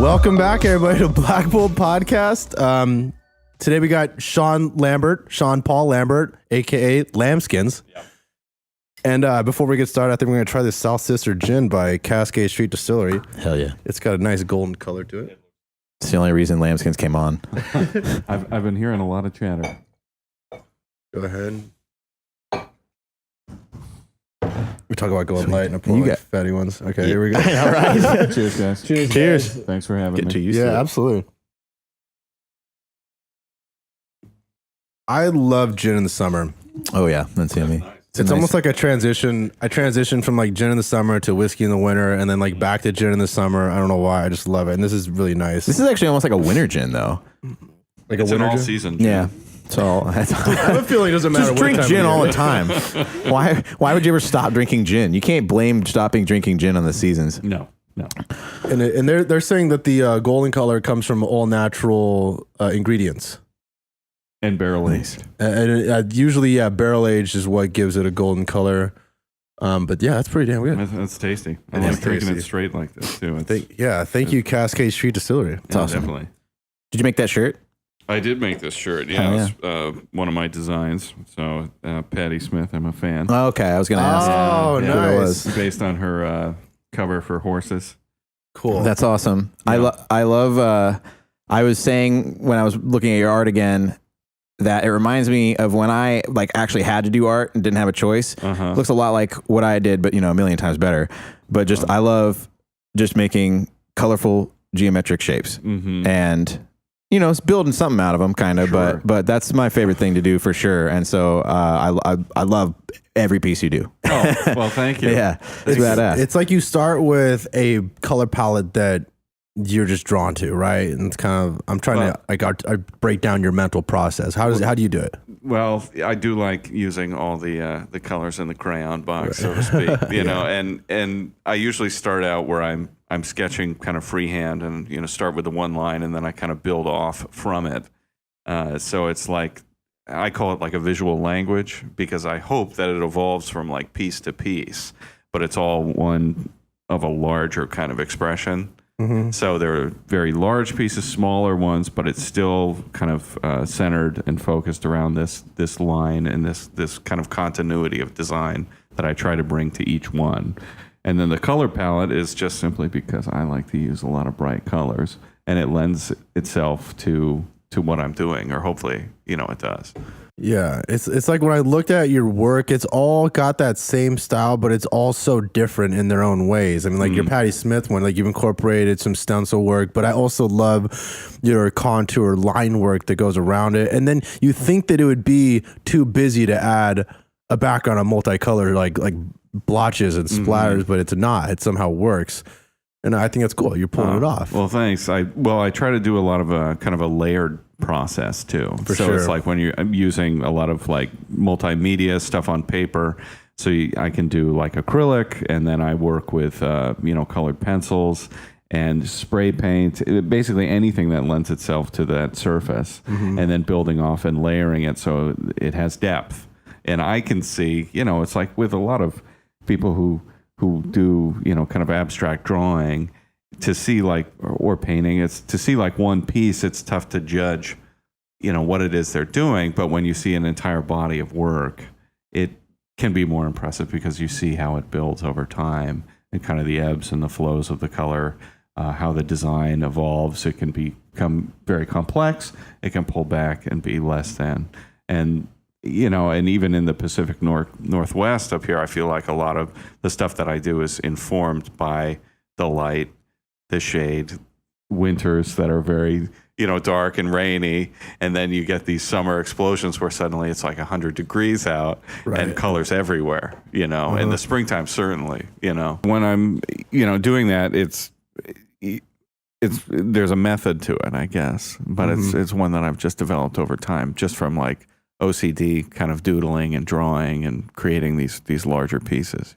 Welcome back, everybody, to Black Bull Podcast. Today we got Paul Lambert, aka Lambskins. Yeah. And before we get started, I think we're going to try this South Sister Gin by Cascade Street Distillery. Hell yeah. It's got a nice golden color to it. It's the only reason Lambskins came on. I've been hearing a lot of chatter. Go ahead. We talk about going light and I pull like fatty ones. Okay, here we go. All right. Cheers, guys. Cheers. Thanks for having Get me. too used to it. Yeah, absolutely. I love gin in the summer. Oh yeah, that's yummy. It's almost like a transition. I transitioned from like gin in the summer to whiskey in the winter, and then like back to gin in the summer. I don't know why. I just love it, and this is really nice. This is actually almost like a winter gin, though. Like It's a an winter all gin? season. Yeah. So I have a feeling it doesn't matter. just what drink time gin of all year. the time. Why would you ever stop drinking gin? You can't blame stopping drinking gin on the seasons. No. And they're saying that the golden color comes from all natural ingredients. And barrel aged. And usually, barrel aged is what gives it a golden color. But yeah, that's pretty damn good. That's tasty. I It is like drinking tasty. it straight like this too. Thank you, Cascade Street Distillery. It's awesome. Definitely. Did you make that shirt? I did make this shirt. Oh, Yeah, it's one of my designs. So Patti Smith, I'm a fan. Oh, okay, I was going to ask. Oh, Yeah. Who it nice. was. Based on her cover for Horses. Cool. That's awesome. Yeah. I love. I was saying when I was looking at your art again that it reminds me of when I like actually had to do art and didn't have a choice. Uh-huh. Looks a lot like what I did, but a million times better. But just I love just making colorful geometric shapes Mm-hmm. and it's building something out of them, kind of. Sure. But that's my favorite thing to do for sure. And so I love every piece you do. Oh, well, thank you. Yeah, it's badass. It's like you start with a color palette that you're just drawn to, right? And it's kind of I'm trying to I break down your mental process. How do you do it? Well, I do like using all the colors in the crayon box, so to speak. You know, and I usually start out where I'm sketching kind of freehand, and start with the one line, and then I kind of build off from it. So it's like I call it like a visual language because I hope that it evolves from like piece to piece, but it's all one of a larger kind of expression. Mm-hmm. So there are very large pieces, smaller ones, but it's still kind of centered and focused around this line and this kind of continuity of design that I try to bring to each one. And then the color palette is just simply because I like to use a lot of bright colors, and it lends itself to what I'm doing, or hopefully, it does. Yeah, it's like when I looked at your work, it's all got that same style, but it's all so different in their own ways. I mean, like your Patti Smith one, like you've incorporated some stencil work, but I also love your contour line work that goes around it. And then you think that it would be too busy to add a background of multicolor, like blotches and splatters, but it's not. It somehow works. And I think that's cool. You're pulling it off. Well, thanks. I try to do a lot of kind of a layered process too. For so sure. it's like when I'm using a lot of like multimedia stuff on paper. So I can do like acrylic, and then I work with colored pencils and spray paint, basically anything that lends itself to that surface, and then building off and layering it so it has depth. And I can see, it's like with a lot of people who do, kind of abstract drawing, to see like, or painting, it's to see like one piece, it's tough to judge, what it is they're doing. But when you see an entire body of work, it can be more impressive because you see how it builds over time and kind of the ebbs and the flows of the color, how the design evolves. It can become very complex. It can pull back and be less than. And and even in the Pacific Northwest up here, I feel like a lot of the stuff that I do is informed by the light, the shade, winters that are very, dark and rainy. And then you get these summer explosions where suddenly it's like 100 degrees out and colors everywhere, in the springtime, certainly, When I'm, doing that, there's a method to it, I guess, but it's one that I've just developed over time, just from like OCD kind of doodling and drawing and creating these larger pieces,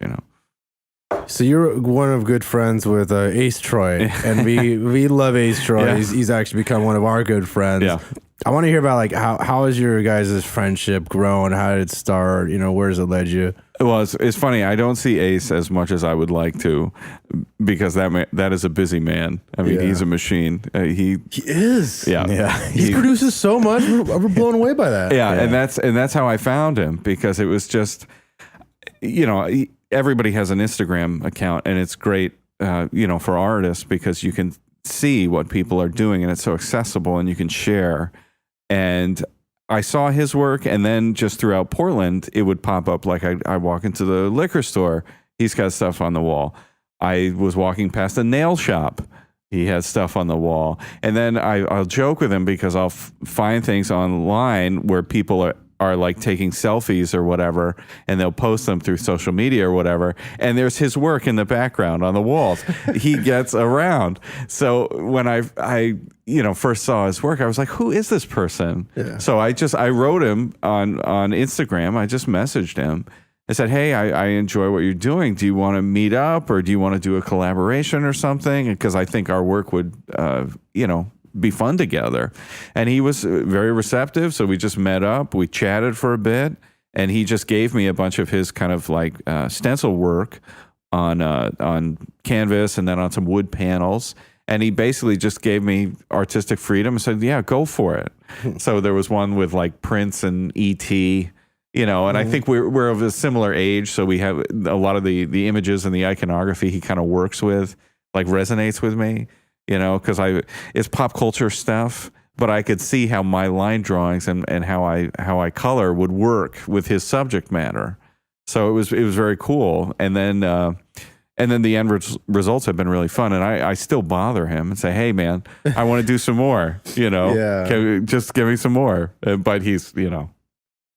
So you're one of good friends with Ace Troy, and we love Ace Troy. Yeah. He's actually become one of our good friends. Yeah. I want to hear about like how has your guys' friendship grown? How did it start? Where has it led you? Well, it's funny. I don't see Ace as much as I would like to, because that is a busy man. I mean, he's a machine. He is. Yeah. He produces so much. We're blown away by that. Yeah, and that's how I found him, because it was just, everybody has an Instagram account, and it's great, for artists, because you can see what people are doing, and it's so accessible, and you can share. And I saw his work, and then just throughout Portland, it would pop up. Like I walk into the liquor store, he's got stuff on the wall. I was walking past a nail shop, he has stuff on the wall. And then I'll joke with him, because I'll find things online where people are like taking selfies or whatever, and they'll post them through social media or whatever, and there's his work in the background on the walls. He gets around. So when I first saw his work, I was like, who is this person? Yeah. So I wrote him on Instagram. I just messaged him. I said, hey, I enjoy what you're doing. Do you want to meet up, or do you want to do a collaboration or something? Because I think our work would, be fun together. And he was very receptive. So we just met up, we chatted for a bit, and he just gave me a bunch of his kind of like stencil work on canvas, and then on some wood panels. And he basically just gave me artistic freedom and said, yeah, go for it. So there was one with like Prince and E.T., and I think we're of a similar age. So we have a lot of the images and the iconography he kind of works with, like, resonates with me. Because it's pop culture stuff, but I could see how my line drawings and how I color would work with his subject matter. So it was very cool. And then the end results have been really fun. And I still bother him and say, hey man, I want to do some more. Just give me some more. But he's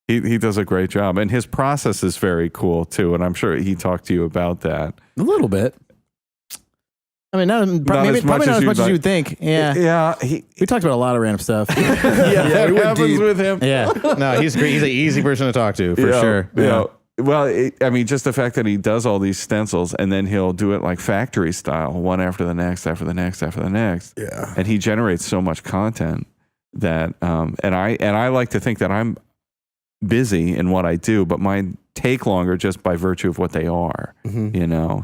he does a great job, and his process is very cool too. And I'm sure he talked to you about that a little bit. I mean, probably not as much as you'd think. Yeah. Yeah. We talked about a lot of random stuff. Yeah, it happens with him. Yeah. No, he's great. He's an easy person to talk to, for sure. Yeah. Well, just the fact that he does all these stencils, and then he'll do it like factory style, one after the next, after the next, after the next. Yeah. And he generates so much content that, and I like to think that I'm busy in what I do, but mine take longer just by virtue of what they are,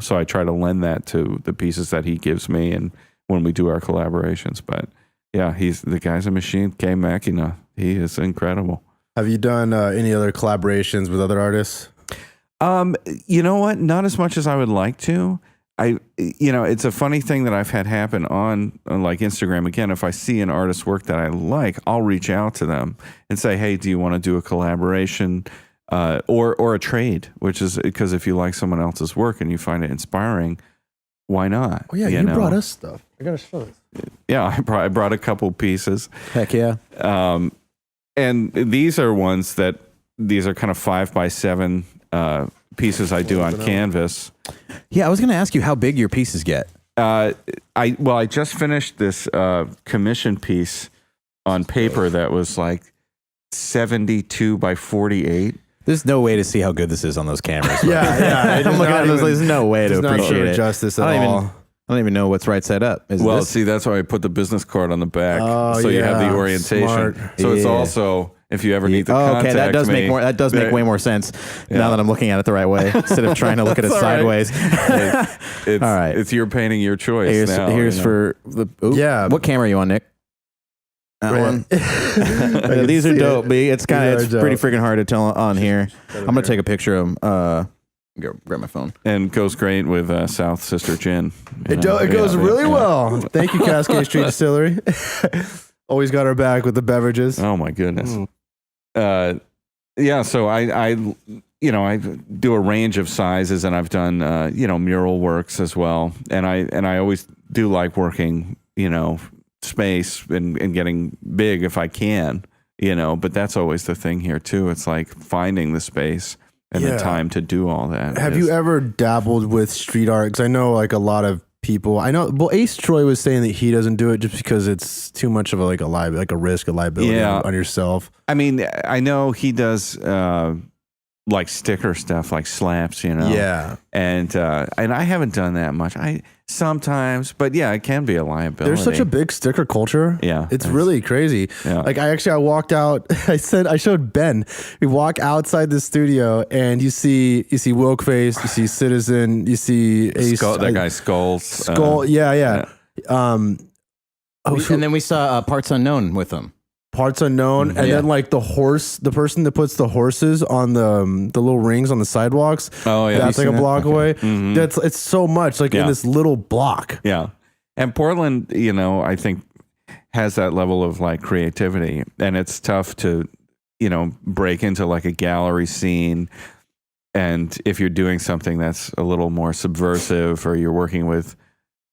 So I try to lend that to the pieces that he gives me, and when we do our collaborations. But yeah, the guy's a machine. K Machina. He is incredible. Have you done any other collaborations with other artists? You know what? Not as much as I would like to. It's a funny thing that I've had happen on like Instagram. Again, if I see an artist's work that I like, I'll reach out to them and say, hey, do you want to do a collaboration or a trade? Which is because if you like someone else's work and you find it inspiring, why not? Oh yeah, you brought us stuff. I gotta show this. Yeah, I brought a couple pieces. Heck yeah. And these are kind of 5x7 pieces I do on canvas. Yeah, I was going to ask you how big your pieces get. I just finished this commission piece on paper that was like 72 by 48. There's no way to see how good this is on those cameras. Yeah. I'm looking at those. There's no way to appreciate it. Justice at all. I don't even know what's right side up. See, that's why I put the business card on the back, so you have the orientation. Smart. So it's also, if you ever need to contact that does me, make more. That does make way more sense now that I'm looking at it the right way instead of trying to look at it sideways. All right, it's your painting, your choice. Here's for the. What camera are you on, Nick? That one. These are dope. It's pretty freaking hard to tell on here. I'm gonna take a picture of them. Go grab my phone. And goes great with South Sister Gin. It goes really well. Thank you, Cascade Street Distillery. Always got our back with the beverages. Oh my goodness. So I do a range of sizes, and I've done mural works as well. And I always do like working space and getting big if I can. But that's always the thing here too. It's like finding the space and the time to do all that. Have you ever dabbled with street art? Because I know like a lot of people. I know. Well, Ace Troy was saying that he doesn't do it just because it's too much of a risk, a liability on yourself. I mean, I know he does like sticker stuff, like slaps, you know. Yeah. And I haven't done that much. I sometimes, but yeah, it can be a liability. There's such a big sticker culture. Yeah, it's really crazy. Yeah. Like I walked out. I showed Ben. We walk outside the studio, and you see Wilkface, you see Citizen, you see Ace. That guy Skulls. Skull. Yeah. And then we saw Parts Unknown with them. Parts Unknown, and then like the person that puts the horses on the little rings on the sidewalks. Oh yeah, that's like a block away. Mm-hmm. It's so much like in this little block. Yeah, and Portland, you know, I think has that level of like creativity, and it's tough to, you know, break into like a gallery scene. And if you're doing something that's a little more subversive, or you're working with,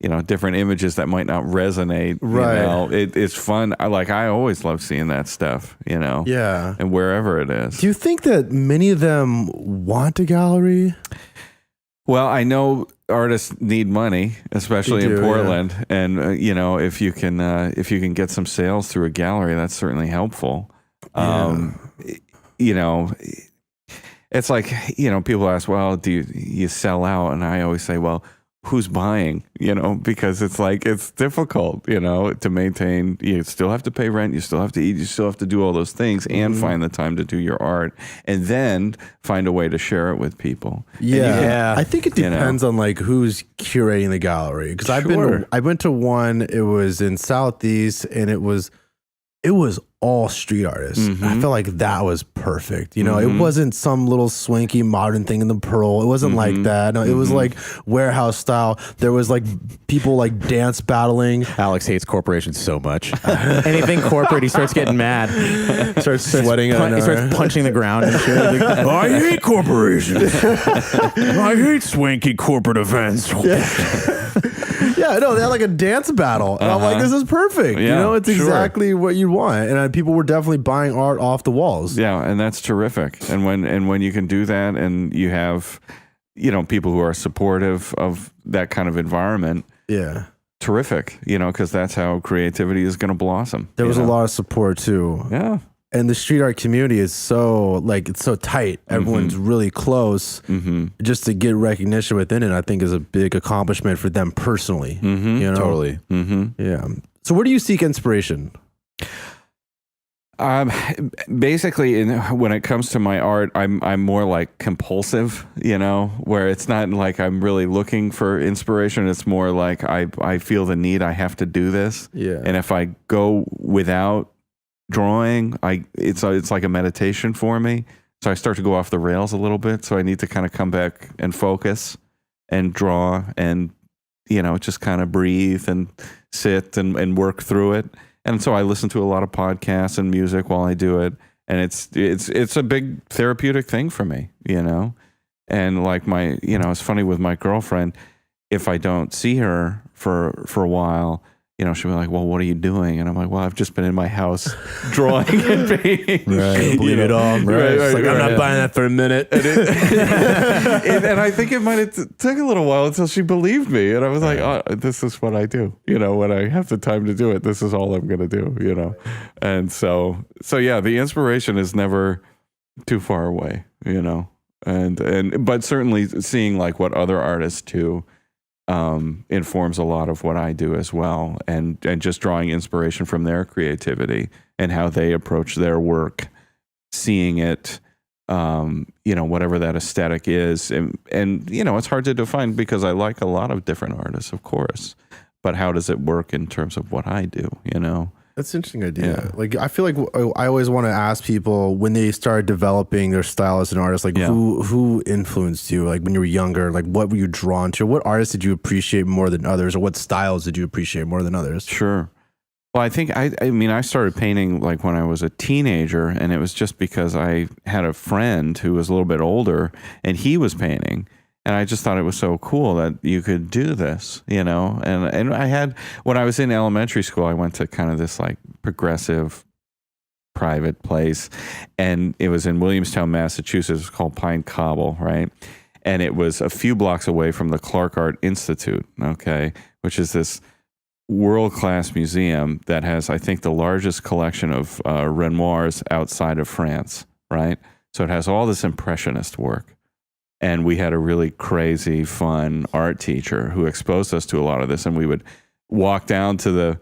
you know, different images that might not resonate. Right. You know, it's fun. I always love seeing that stuff, you know. Yeah. And wherever it is. Do you think that many of them want a gallery? Well, I know artists need money, especially in Portland. Yeah. And, you know, if you can get some sales through a gallery, that's certainly helpful. You know, it's like, you know, people ask, well, do you sell out? And I always say, well, who's buying, you know, because it's like, it's difficult, you know, to maintain. You still have to pay rent, you still have to eat, you still have to do all those things and find the time to do your art, and then find a way to share it with people. Yeah. I think it depends on like who's curating the gallery. Because I went to one, it was in Southeast, and it was all street artists. I felt like that was perfect. You know, it wasn't some little swanky modern thing in the Pearl. It wasn't like that. No, it was like warehouse style. There was like people like dance battling. Alex hates corporations so much. Anything corporate, he starts getting mad. Starts sweating. He starts punching the ground and shit. I hate corporations. I hate swanky corporate events. Yeah, no, they had like a dance battle. And I'm like, this is perfect. Yeah, you know, it's exactly what you want. And people were definitely buying art off the walls. Yeah, and that's terrific. And when you can do that, and you have, you know, people who are supportive of that kind of environment. Yeah. Terrific, you know, because that's how creativity is going to blossom. There was a lot of support too. Yeah. And the street art community is so it's so tight. Everyone's really close. Just to get recognition within it, I think, is a big accomplishment for them personally. You know? Totally. Yeah. So where do you seek inspiration? Basically, when it comes to my art, I'm more like compulsive, you know, where it's not like I'm really looking for inspiration. It's more like I feel the need. I have to do this. Yeah. And if I go without drawing, it's like a meditation for me. So I start to go off the rails a little bit. So I need to kind of come back and focus and draw, and, you know, just kind of breathe and sit and work through it. And so I listen to a lot of podcasts and music while I do it. And it's a big therapeutic thing for me, you know. And like it's funny with my girlfriend, if I don't see her for a while, you know, she'll be like, well, what are you doing? And I'm like, well, I've just been in my house drawing and painting. Right. Believe it all. Right. It's like, I'm not buying that for a minute. And I think it might have took a little while until she believed me. And I was like, oh, this is what I do. You know, when I have the time to do it, this is all I'm going to do, you know? And so yeah, the inspiration is never too far away, you know? But certainly seeing like what other artists do, informs a lot of what I do as well, and just drawing inspiration from their creativity and how they approach their work, seeing it, you know, whatever that aesthetic is, and you know, it's hard to define because I like a lot of different artists, of course, but how does it work in terms of what I do, you know? That's an interesting idea. Yeah. Like, I feel like I always want to ask people when they start developing their style as an artist, like who influenced you? Like when you were younger, like what were you drawn to? What artists did you appreciate more than others, or what styles did you appreciate more than others? Sure. Well, I think I started painting like when I was a teenager, and it was just because I had a friend who was a little bit older, and he was painting. And I just thought it was so cool that you could do this, you know. And I had, when I was in elementary school, I went to kind of this like progressive private place, and it was in Williamstown, Massachusetts. It was called Pine Cobble, right? And it was a few blocks away from the Clark Art Institute, okay, which is this world-class museum that has, I think, the largest collection of Renoirs outside of France, right? So it has all this impressionist work. And we had a really crazy, fun art teacher who exposed us to a lot of this. And we would walk down to the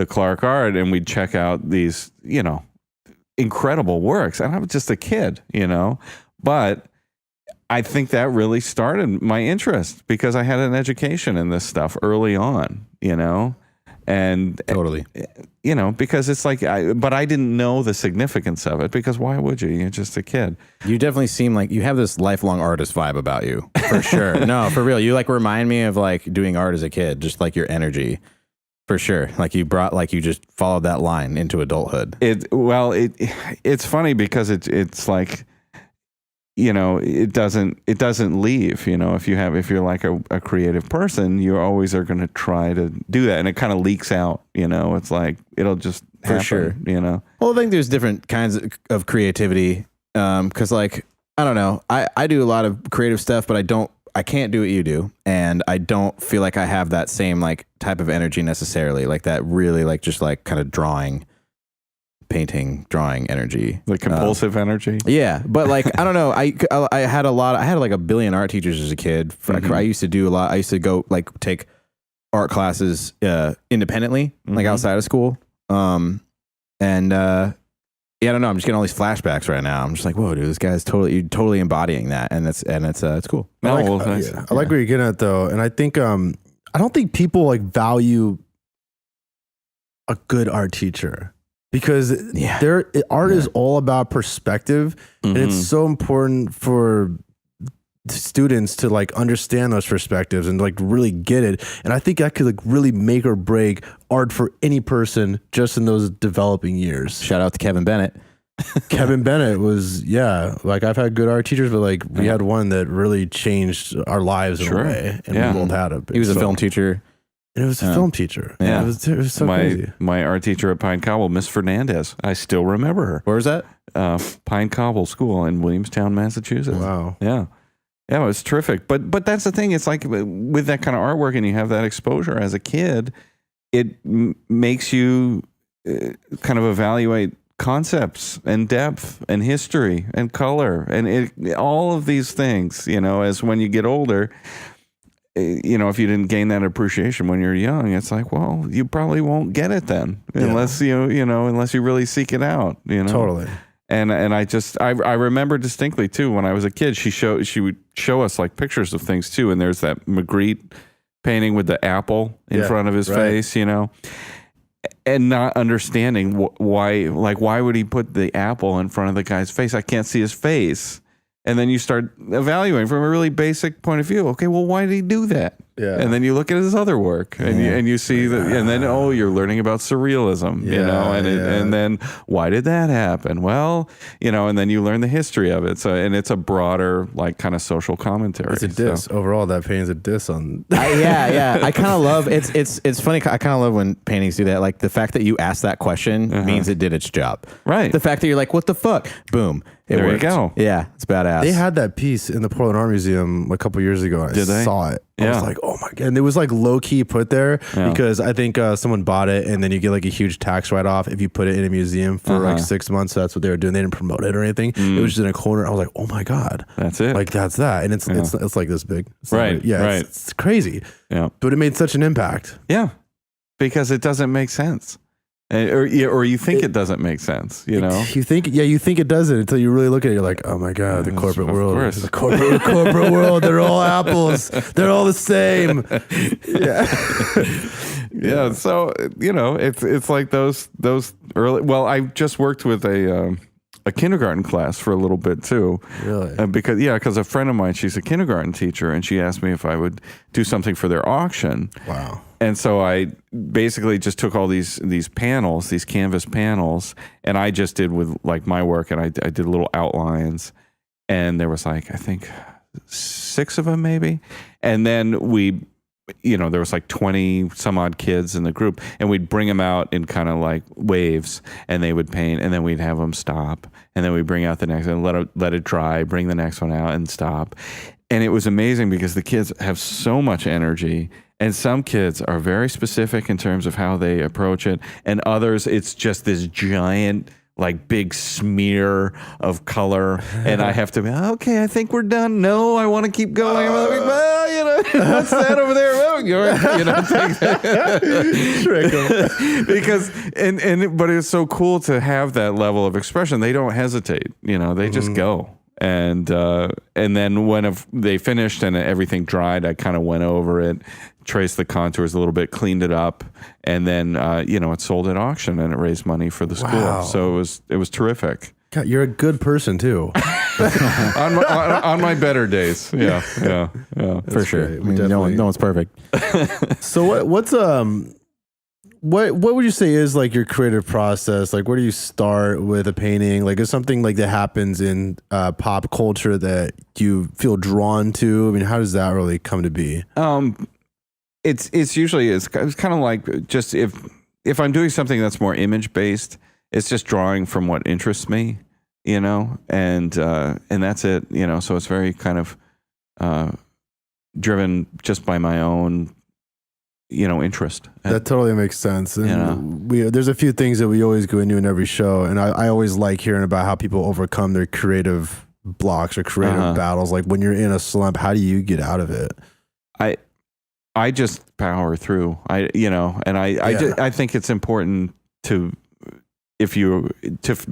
Clark Art and we'd check out these, incredible works. And I was just a kid, but I think that really started my interest because I had an education in this stuff early on, and totally, because it's like, but I didn't know the significance of it because why would you? You're just a kid. You definitely seem like you have this lifelong artist vibe about you, for sure. No, for real. You remind me of doing art as a kid, just like your energy. For sure. You just followed that line into adulthood. It's funny because it's like, it doesn't leave, if you're like a creative person, you always are going to try to do that. And it kind of leaks out, it's like, it'll just happen, for sure. Well, I think there's different kinds of creativity. Cause I don't know, I do a lot of creative stuff, but I can't do what you do. And I don't feel like I have that same type of energy necessarily, like that really just kind of painting, drawing energy. Like compulsive energy? Yeah. But I don't know. I had like a billion art teachers as a kid. Mm-hmm. I used to do a lot. I used to go take art classes independently, outside of school. Yeah, I don't know. I'm just getting all these flashbacks right now. I'm just like, whoa, dude, this guy's totally embodying that, and it's cool. I like where you're getting at though, and I think I don't think people value a good art teacher because art is all about perspective, and it's so important for students to understand those perspectives and really get it. And I think that could really make or break art for any person just in those developing years. Shout out to Kevin Bennett. Kevin Bennett was, I've had good art teachers, but we had one that really changed our lives in a way. And we both had it. He was a film teacher. And it was a film teacher. Yeah. It was so crazy. My art teacher at Pine Cobble, Miss Fernandez, I still remember her. Where was that? Pine Cobble School in Williamstown, Massachusetts. Wow. Yeah. Yeah, it was terrific. But that's the thing. It's like with that kind of artwork and you have that exposure as a kid, it makes you kind of evaluate concepts and depth and history and color and all of these things, as when you get older, if you didn't gain that appreciation when you're young, it's like, well, you probably won't get it then unless unless you really seek it out, Totally. And I remember distinctly too when I was a kid, she would show us pictures of things too, and there's that Magritte painting with the apple in front of his face, and not understanding why would he put the apple in front of the guy's face? I can't see his face. And then you start evaluating from a really basic point of view. Okay, well, why did he do that? Yeah. And then you look at his other work, and you see that, and then you're learning about surrealism, and then why did that happen? Well, and then you learn the history of it. So, and it's a broader kind of social commentary. It's a diss overall. That painting's a diss on. Yeah. I kind of love it's funny. I kind of love when paintings do that. The fact that you asked that question means it did its job. Right. The fact that you're like, what the fuck? Boom. There you go. Yeah, it's badass. They had that piece in the Portland Art Museum a couple years ago. I saw it. I was like, oh my God. And it was low key put there because I think someone bought it and then you get a huge tax write off if you put it in a museum for 6 months. So that's what they were doing. They didn't promote it or anything. It was just in a corner. I was like, oh my God. That's it. That's that. And it's this big. It's right. It's crazy. Yeah. But it made such an impact. Yeah. Because it doesn't make sense. Or you think it doesn't make sense, You think it doesn't until you really look at it. You're like, oh my God, the corporate world, the corporate world. They're all apples. They're all the same. Yeah. So it's like those early. Well, I just worked with a kindergarten class for a little bit too. Really? Because a friend of mine, she's a kindergarten teacher, and she asked me if I would do something for their auction. Wow. And so I basically just took all these panels, these canvas panels, and I just did with my work, and I did little outlines, and there was I think 6 of them maybe, and then we, there was 20 some odd kids in the group, and we'd bring them out in kind of waves, and they would paint, and then we'd have them stop, and then we'd bring out the next and let it dry, bring the next one out and stop. And it was amazing because the kids have so much energy. And some kids are very specific in terms of how they approach it. And others, it's just this giant like big smear of color, and I have to be okay. I think we're done. No, I want to keep going. Well, you know, what's that over there? Well, you know, take that. Because but it's so cool to have that level of expression. They don't hesitate. You know, they just go. And then when they finished and everything dried, I kind of went over it, traced the contours a little bit, cleaned it up, and then it sold at auction and it raised money for the school. Wow. So it was terrific. God, you're a good person too. on my better days, yeah, for sure. I mean, no one's perfect. So what would you say is like your creative process? Like, where do you start with a painting? Like, is something like that happens in pop culture that you feel drawn to? I mean, how does that really come to be? It's usually it's kind of like just if I'm doing something that's more image based, it's just drawing from what interests me, you know, and that's it, you know. So it's very kind of driven just by my own, you know, interest. That totally makes sense. And there's a few things that we always go into in every show, and I always like hearing about how people overcome their creative blocks or creative battles. Like when you're in a slump, how do you get out of it? I just power through. I think it's important to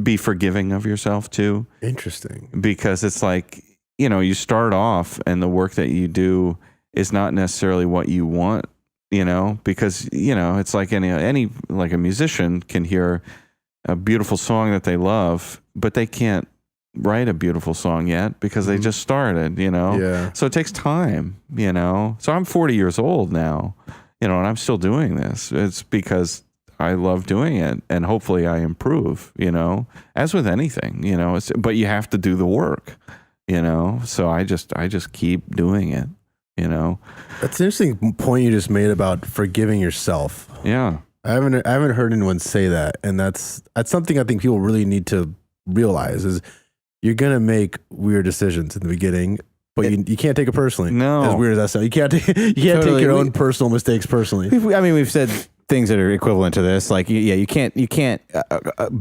be forgiving of yourself too. Interesting. Because it's like, you know, you start off and the work that you do is not necessarily what you want, you know, because, you know, it's like any like a musician can hear a beautiful song that they love, but they can't write a beautiful song yet because they just started, you know? Yeah. So it takes time, you know? So I'm 40 years old now, you know, and I'm still doing this. It's because I love doing it and hopefully I improve, you know, as with anything, you know, but you have to do the work, you know? So I just keep doing it, you know? That's an interesting point you just made about forgiving yourself. Yeah. I haven't heard anyone say that. And that's something I think people really need to realize is you're going to make weird decisions in the beginning, but you can't take it personally. No. As weird as that sounds. You can't take your own personal mistakes personally. I mean, we've said things that are equivalent to this. Like, you can't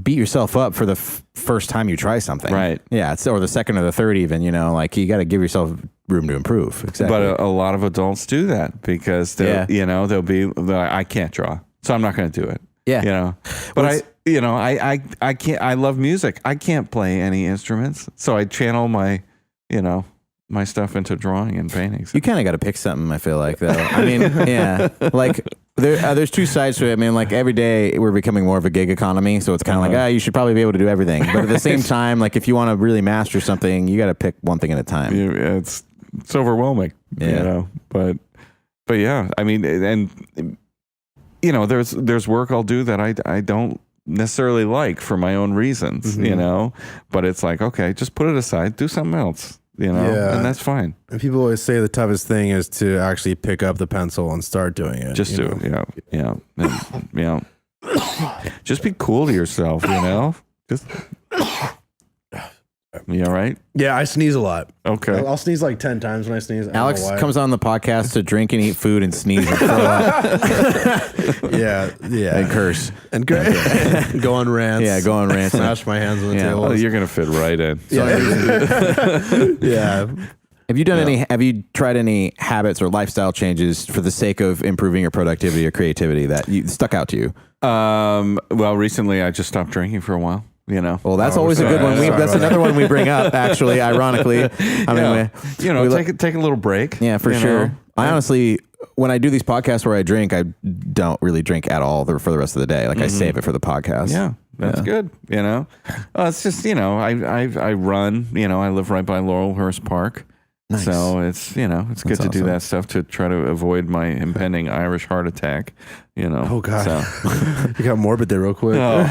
beat yourself up for the first time you try something. Right. Yeah. Or the second or the third even, you know, like you got to give yourself room to improve. Exactly. But a lot of adults do that because they'll be, I can't draw, so I'm not going to do it. Yeah. You know, but I can't, I love music. I can't play any instruments. So I channel my stuff into drawing and paintings. You kind of got to pick something, I feel like, though. I mean, yeah, like there's two sides to it. I mean, like every day we're becoming more of a gig economy. So it's kind of like, you should probably be able to do everything. But at the same time, like if you want to really master something, you got to pick one thing at a time. Yeah, it's overwhelming, you know, but yeah, I mean, and you know, there's work I'll do that I don't necessarily like for my own reasons, you know, but it's like, okay, just put it aside, do something else, you know, and that's fine. And people always say the toughest thing is to actually pick up the pencil and start doing it. Just do it. Yeah. And, you know, just be cool to yourself, you know, just, you all right? Yeah, I sneeze a lot. Okay. I'll sneeze like 10 times when I sneeze. Alex comes on the podcast to drink and eat food and sneeze and throw up. Yeah. And curse. And go on rants. Yeah, go on rants. Smash my hands on the table. Oh, you're going to fit right in. Yeah. Have you tried any habits or lifestyle changes for the sake of improving your productivity or creativity that stuck out to you? Well, recently I just stopped drinking for a while. You know, well, that's always a good one. That's another one we bring up. Actually, ironically, I mean, take a little break. Yeah, for sure. Know? I honestly, when I do these podcasts where I drink, I don't really drink at all for the rest of the day. Like I save it for the podcast. Yeah, that's good. You know, it's just I run. You know, I live right by Laurelhurst Park. Nice. So it's it's good to do that stuff to try to avoid my impending Irish heart attack. You know. Oh God. So. You got morbid there real quick. Oh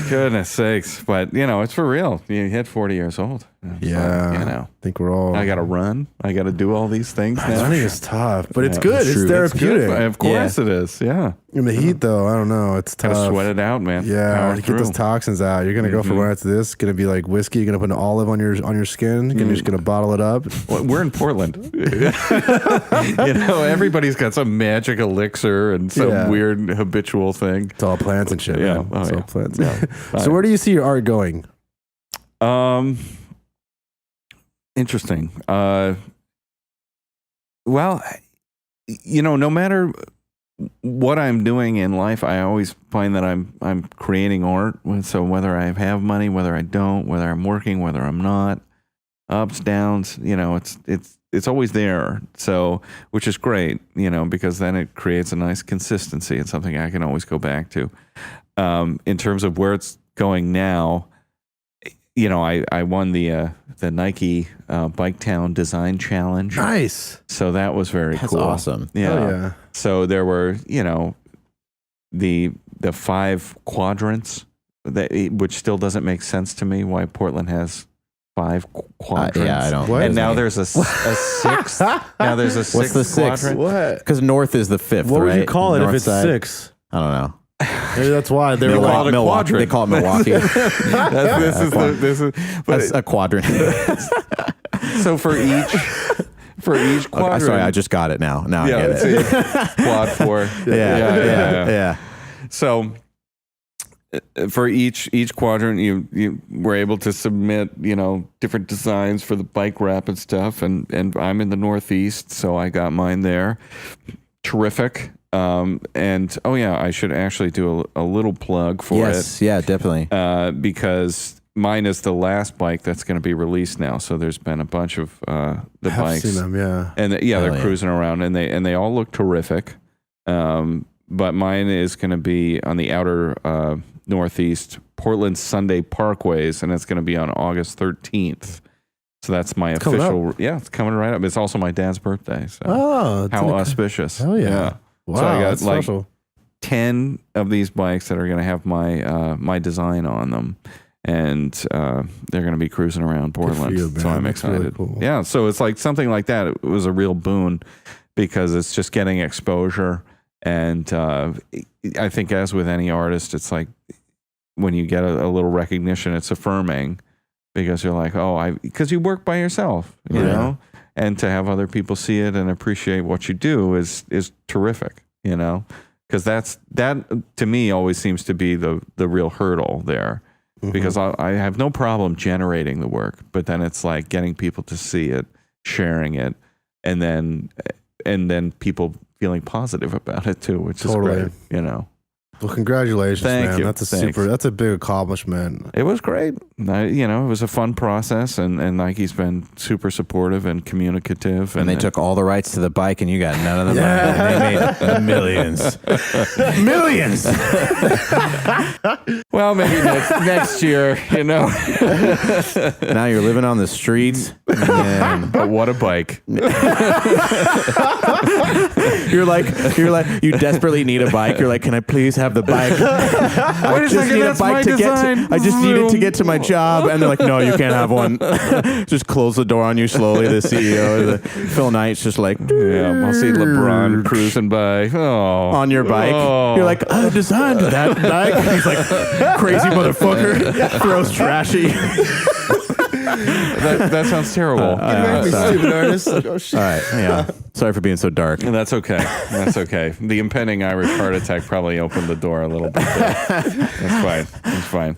goodness sakes! But it's for real. You hit 40 years old. Yeah. So, I think we're all. I got to run. I got to do all these things. Running is tough, but it's good. It's therapeutic. Of course it is. Yeah. In the heat, though, I don't know. It's tough. Gotta sweat it out, man. Yeah, to get those toxins out. You're gonna go for one after this. It's gonna be like whiskey. You're gonna put an olive on your skin. You're just gonna bottle it up. Well, we're in Portland. Everybody's got some magic elixir and some weird habitual thing. It's all plants and shit. Yeah. It's all plants. Yeah. So where do you see your art going? Interesting. Well, no matter what I'm doing in life, I always find that I'm creating art. So whether I have money, whether I don't, whether I'm working, whether I'm not, ups, downs, it's always there. So, which is great, because then it creates a nice consistency and something I can always go back to. In terms of where it's going now, I won the Nike Bike Town Design Challenge. Nice. So that was very cool. That's awesome. Yeah. Oh, yeah. So there were, the 5 quadrants, which still doesn't make sense to me why Portland has 5 quadrants. Yeah, I don't. What? And now there's a 6th. Now there's a 6th What's the 6th? quadrant. What? Because north is the 5th, What right? would you call it North if it's side? 6? I don't know. Maybe that's why they were They like, call it a Milwaukee. quadrant. They call it Milwaukee. That's a quadrant. so for each quadrant. Okay, sorry, I just got it now. Now I get it. See, quad 4. Yeah. So for each quadrant, you were able to submit, different designs for the bike wrap and stuff. And I'm in the Northeast, so I got mine there. Terrific. And I should actually do a little plug for it. Yeah, definitely. Because mine is the last bike that's going to be released now. So there's been a bunch of the I've bikes. seen them, yeah. And they're cruising around, and they all look terrific. But mine is going to be on the outer Northeast Portland Sunday Parkways, and it's going to be on August 13th. So that's my official. Yeah, it's coming right up. It's also my dad's birthday. So how auspicious! Hell yeah! Wow, so I got that's like special. 10 of these bikes that are going to have my design on them, and they're going to be cruising around Portland. You, so I'm that's excited. really cool. Yeah, so it's like something like that. It was a real boon because it's just getting exposure, and I think as with any artist, it's like when you get a little recognition, it's affirming because you're like, because you work by yourself, you know. And to have other people see it and appreciate what you do is terrific, because that to me always seems to be the real hurdle there, because I have no problem generating the work, but then it's like getting people to see it, sharing it, and then people feeling positive about it too, which is great, Well, congratulations, Thank man. you. That's a big accomplishment. It was great. It was a fun process, and Nike's been super supportive and communicative. And they took all the rights to the bike, and you got none of the money. They made millions. Millions! Well, maybe next year, Now you're living on the streets. But what a bike. You're like, you desperately need a bike. You're like, can I please have the bike? I just need a bike to get to. I just need it to get to my job. And they're like, no, you can't have one. Just close the door on you slowly. The CEO, Phil Knight's just like, I'll see LeBron cruising by. On your bike. You're like, I designed that bike. He's like, crazy motherfucker. Throws trashy. That sounds terrible. Stupid artist. Oh, shit. All right. Yeah. Sorry for being so dark. That's okay. That's okay. The impending Irish heart attack probably opened the door a little bit there. That's fine.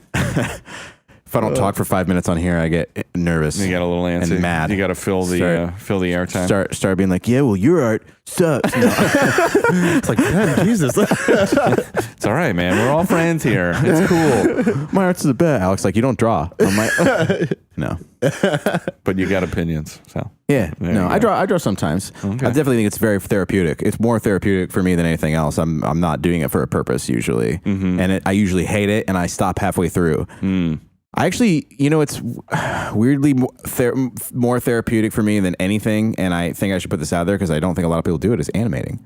If I don't talk for 5 minutes on here, I get nervous. You get a little antsy. And mad. You got to fill the airtime. Start being like, yeah, well, your art sucks. It's like, man, Jesus. It's all right, man. We're all friends here. It's cool. My art's the best. Alex, like, you don't draw. I'm like, no. But you got opinions, so. Yeah, There no, you I go. draw sometimes. Okay. I definitely think it's very therapeutic. It's more therapeutic for me than anything else. I'm not doing it for a purpose usually, and I usually hate it, and I stop halfway through. I actually, it's weirdly more therapeutic for me than anything, and I think I should put this out there because I don't think a lot of people do it, is animating.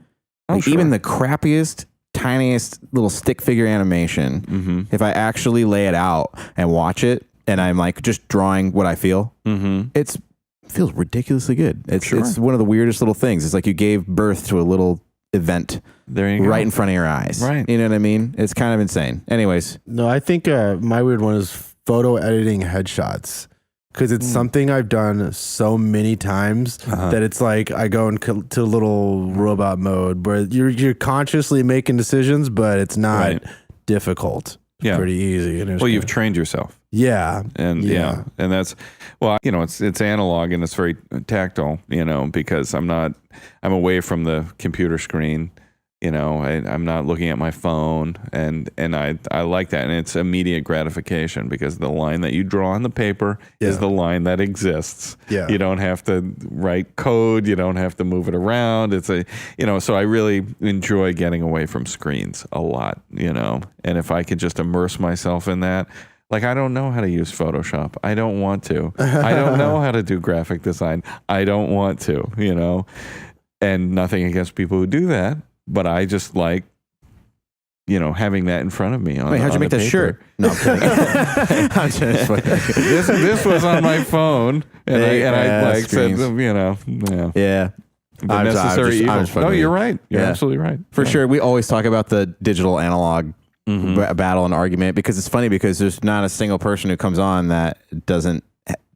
Even the crappiest, tiniest little stick figure animation, if I actually lay it out and watch it, and I'm like just drawing what I feel, it feels ridiculously good. It's one of the weirdest little things. It's like you gave birth to a little event right in front of your eyes. Right. You know what I mean? It's kind of insane. Anyways. No, I think my weird one is photo editing headshots. because it's something I've done so many times that it's like I go into a little robot mode where you're consciously making decisions, but it's not difficult. It's pretty easy. And well, you've trained yourself. Yeah. And and that's, well, you know, it's analog and it's very tactile, you know, because I'm away from the computer screen, you know, I'm not looking at my phone, and I like that. And it's immediate gratification because the line that you draw on the paper is the line that exists. Yeah. You don't have to write code. You don't have to move it around. It's so I really enjoy getting away from screens a lot, you know, and if I could just immerse myself in that. Like, I don't know how to use Photoshop. I don't want to. I don't know how to do graphic design. I don't want to, you know, and nothing against people who do that. But I just like, you know, having that in front of me. Wait, how'd you make that shirt? No, I'm kidding. I'm just this was on my phone, and I said, you know, yeah. The necessary evil. No, you're right. You're absolutely right. For sure. We always talk about the digital analog battle and argument because it's funny because there's not a single person who comes on that doesn't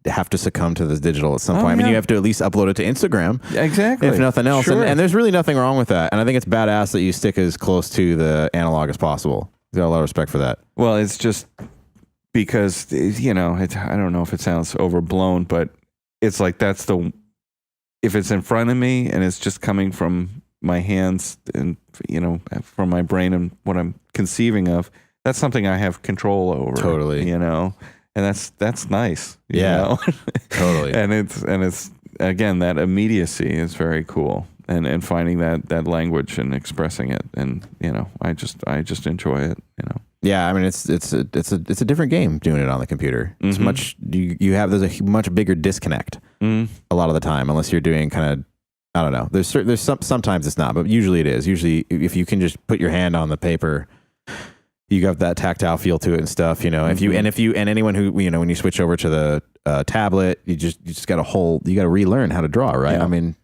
have to succumb to this digital at some point. I mean, you have to at least upload it to Instagram. Exactly. If nothing else. Sure. And there's really nothing wrong with that. And I think it's badass that you stick as close to the analog as possible. Got a lot of respect for that. Well, it's just because, you know, I don't know if it sounds overblown, but it's like if it's in front of me and it's just coming from my hands and, you know, from my brain and what I'm conceiving of, that's something I have control over. Totally. You know? And that's nice. You Yeah, know? Totally. And it's again, that immediacy is very cool, and finding that language and expressing it, and you know, I just enjoy it. You know. Yeah, I mean, it's a different game doing it on the computer. It's much there's a much bigger disconnect a lot of the time, unless you're doing kind of, I don't know. There's sometimes it's not, but usually it is. Usually, if you can just put your hand on the paper, you got that tactile feel to it and stuff, you know. If you and anyone who, you know, when you switch over to the tablet, you just got to relearn how to draw, right? Yeah. I mean,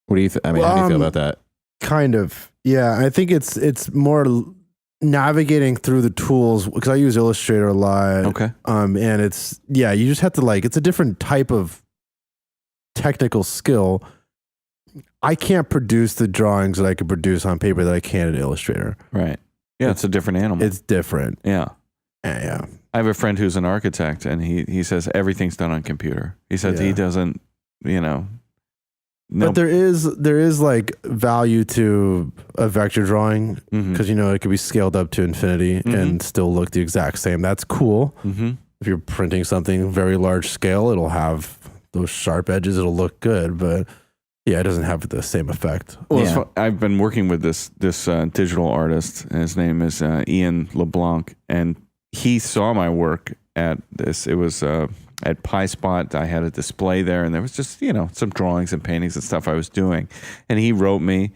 what do you how do you feel about that? Kind of, yeah. I think it's more navigating through the tools because I use Illustrator a lot. Okay. And it's you just have to it's a different type of technical skill. I can't produce the drawings that I could produce on paper that I can in Illustrator. Right. Yeah, it's a different animal. It's different. Yeah. Yeah. I have a friend who's an architect, and he says everything's done on computer. He says he doesn't, you know. But there is like value to a vector drawing because, you know, it could be scaled up to infinity and still look the exact same. That's cool. If you're printing something very large scale, it'll have those sharp edges. It'll look good, but yeah, it doesn't have the same effect. Well, I've been working with this digital artist, and his name is Ian LeBlanc, and he saw my work at this. It was at Pie Spot. I had a display there, and there was just, you know, some drawings and paintings and stuff I was doing. And he wrote me,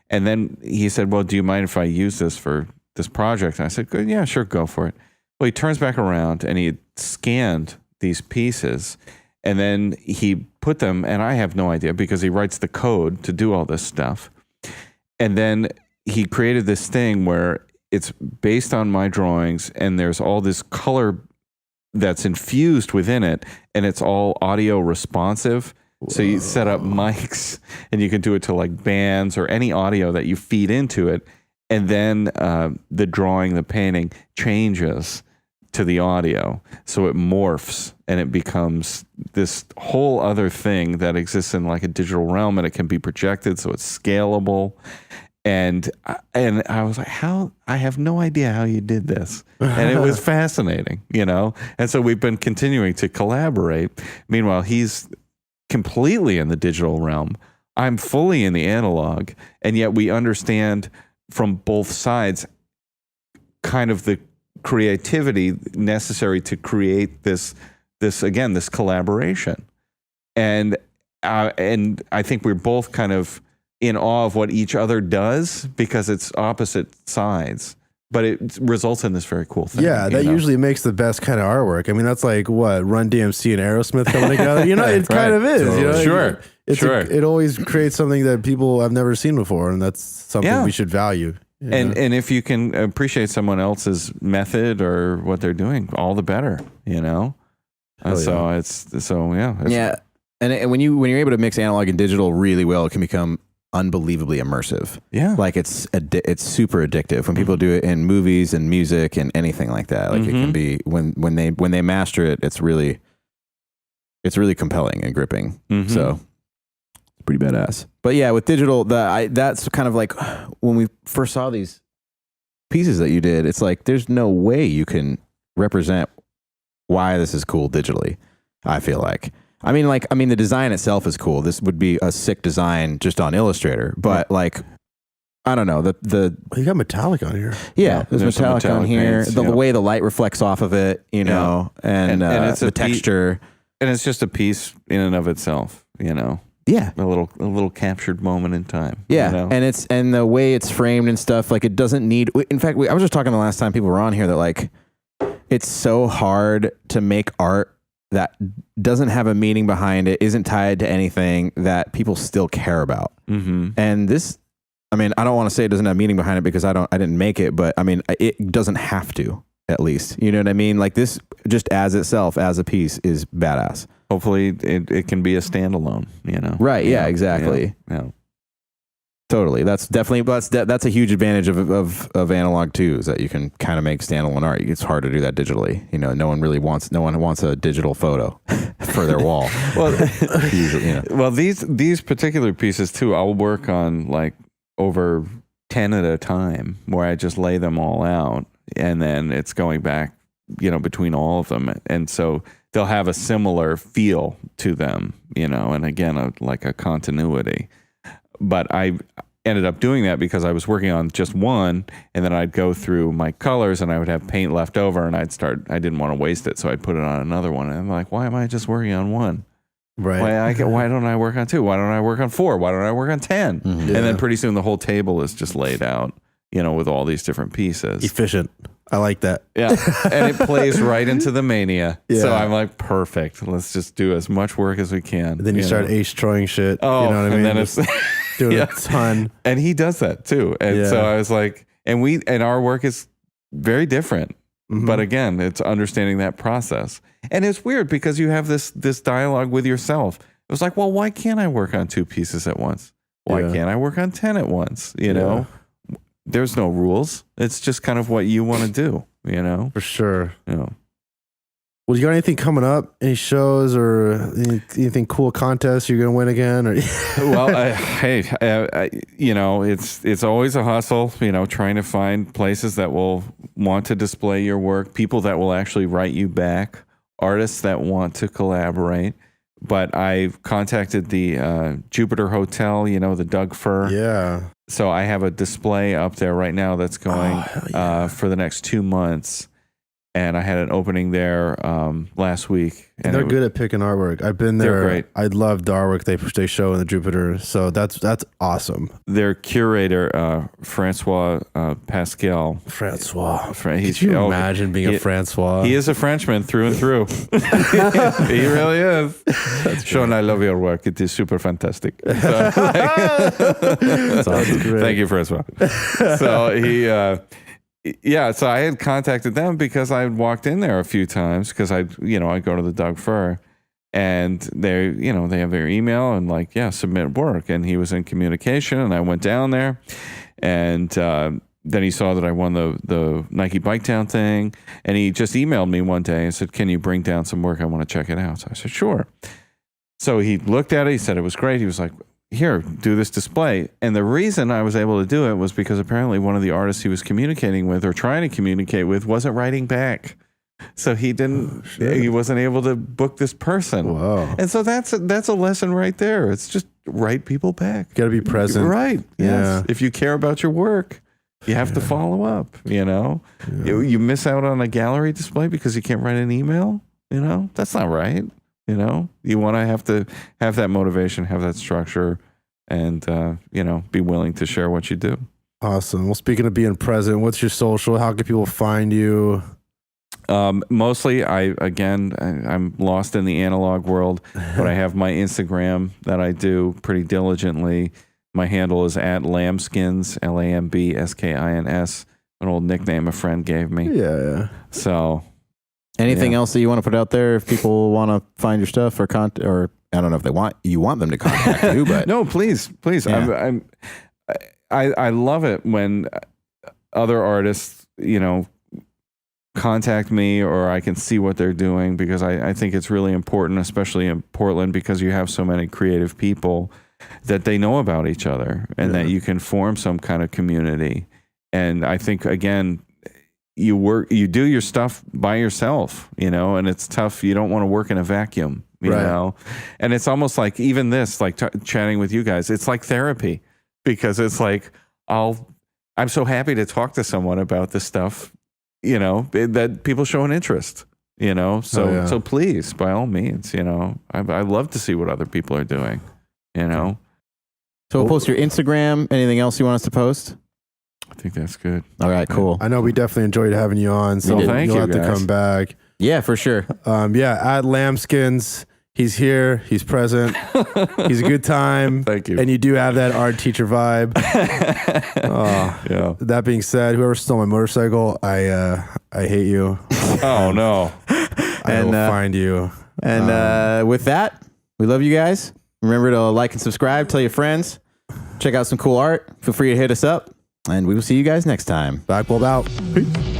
and then he said, well, do you mind if I use this for this project? And I said, good, yeah, sure, go for it. Well, he turns back around, and he had scanned these pieces, and then he put them, and I have no idea because he writes the code to do all this stuff. And then he created this thing where it's based on my drawings, and there's all this color that's infused within it, and it's all audio responsive. Whoa. So you set up mics, and you can do it to like bands or any audio that you feed into it, and then the drawing, the painting changes to the audio, so it morphs and it becomes this whole other thing that exists in like a digital realm, and it can be projected, so it's scalable. And I was like, how? I have no idea how you did this, and it was fascinating, you know. And so we've been continuing to collaborate. Meanwhile, he's completely in the digital realm. I'm fully in the analog, and yet we understand from both sides kind of the creativity necessary to create this collaboration, and I think we're both kind of in awe of what each other does because it's opposite sides, but it results in this very cool thing. Yeah, that usually makes the best kind of artwork. I mean, that's like what Run DMC and Aerosmith coming together. You know, it kind of is. You know? Sure. It always creates something that people have never seen before, and that's something we should value. And if you can appreciate someone else's method or what they're doing, all the better, you know? Yeah. And when you're able to mix analog and digital really well, it can become unbelievably immersive. Yeah. Like it's super addictive when people do it in movies and music and anything like that. Like it can be when they master it, it's really compelling and gripping. So it's pretty badass. But yeah, with digital, that's kind of like when we first saw these pieces that you did, it's like there's no way you can represent why this is cool digitally. I feel like. I mean, the design itself is cool. This would be a sick design just on Illustrator, but like, I don't know you got metallic on here. Yeah, there's metallic on here. Paints, the way the light reflects off of it, and it's the texture, and it's just a piece in and of itself, Yeah, a little captured moment in time. Yeah, and the way it's framed and stuff, like it doesn't need. In fact, I was just talking the last time people were on here that like, it's so hard to make art that doesn't have a meaning behind it, isn't tied to anything that people still care about. And this, I mean, I don't want to say it doesn't have meaning behind it because I didn't make it, but I mean, it doesn't have to, at least. You know what I mean? Like this, just as itself, as a piece, is badass. Hopefully it can be a standalone, Right, yeah, exactly. Yeah. Totally. That's definitely that's a huge advantage of analog too, is that you can kind of make standalone art. It's hard to do that digitally. No one wants a digital photo for their wall. Well, usually, well, these particular pieces too, I'll work on like over 10 at a time, where I just lay them all out, and then it's going back, between all of them, and so they'll have a similar feel to them, and again, like a continuity. But I ended up doing that because I was working on just one, and then I'd go through my colors and I would have paint left over, and I didn't want to waste it. So I'd put it on another one. And I'm like, why am I just working on one? Right. Why don't I work on 2? Why don't I work on 4? Why don't I work on 10? Yeah. And then pretty soon the whole table is just laid out, with all these different pieces. Efficient. I like that. Yeah. And it plays right into the mania. Yeah. So I'm like, perfect. Let's just do as much work as we can. And then you start H-throwing shit. Oh, you know what I mean? And then it's doing a ton. And he does that too. And so I was like, and our work is very different. But again, it's understanding that process. And it's weird because you have this dialogue with yourself. It was like, well, why can't I work on 2 pieces at once? Why can't I work on 10 at once? There's no rules. It's just kind of what you want to do, For sure. Well, you got anything coming up? Any shows or anything cool contests you're going to win again? Or Well, hey, it's always a hustle, trying to find places that will want to display your work, people that will actually write you back, artists that want to collaborate. But I've contacted the Jupiter Hotel, the Doug Fir. Yeah. So I have a display up there right now that's going for the next 2 months. And I had an opening there last week. And they're good at picking artwork. I've been there. They're great. I love the artwork they show in the Jupiter. So that's awesome. Their curator, Francois Pascal. Francois. Could you imagine being a Francois? He is a Frenchman through and through. He really is. Sean, I love your work. It is super fantastic. So, That's great. Thank you, Francois. So he... so I had contacted them because I had walked in there a few times because I go to the Doug Fir, and they have their email and submit work, and he was in communication, and I went down there, and then he saw that I won the Nike Bike Town thing, and he just emailed me one day and said, "Can you bring down some work? I want to check it out." So I said, "Sure." So he looked at it. He said it was great. He was like, "Here, do this display." And the reason I was able to do it was because apparently one of the artists he was communicating with or trying to communicate with wasn't writing back. So he wasn't able to book this person. Wow. And so that's a lesson right there. It's just write people back. Got to be present. Right. Yes. Yeah. If you care about your work, you have to follow up, You miss out on a gallery display because you can't write an email, That's not right. You want to have that motivation, have that structure, and, be willing to share what you do. Awesome. Well, speaking of being present, what's your social? How can people find you? Mostly, I'm lost in the analog world, but I have my Instagram that I do pretty diligently. My handle is @Lambskins, Lambskins, an old nickname a friend gave me. Yeah. So... Anything else that you want to put out there if people want to find your stuff or or I don't know if you want them to contact you, but no, please. Yeah. I love it when other artists, contact me or I can see what they're doing, because I think it's really important, especially in Portland, because you have so many creative people that they know about each other and that you can form some kind of community. And I think, again, you do your stuff by yourself, and it's tough. You don't want to work in a vacuum, you know, and it's almost like even this, like chatting with you guys, it's like therapy, because it's like, I'm so happy to talk to someone about this stuff, that people show an interest, so please, by all means, I love to see what other people are doing, So we'll post your Instagram. Anything else you want us to post? I think that's good. All right, cool. I know we definitely enjoyed having you on, so thank you'll you, have to guys. come back. Yeah, for sure. At Lambskins. He's here. He's present. He's a good time. Thank you. And you do have that art teacher vibe. Yeah. That being said, whoever stole my motorcycle, I hate you. Oh no. I will find you. And with that, we love you guys. Remember to like and subscribe. Tell your friends. Check out some cool art. Feel free to hit us up. And we will see you guys next time. Backbulb out. Peace.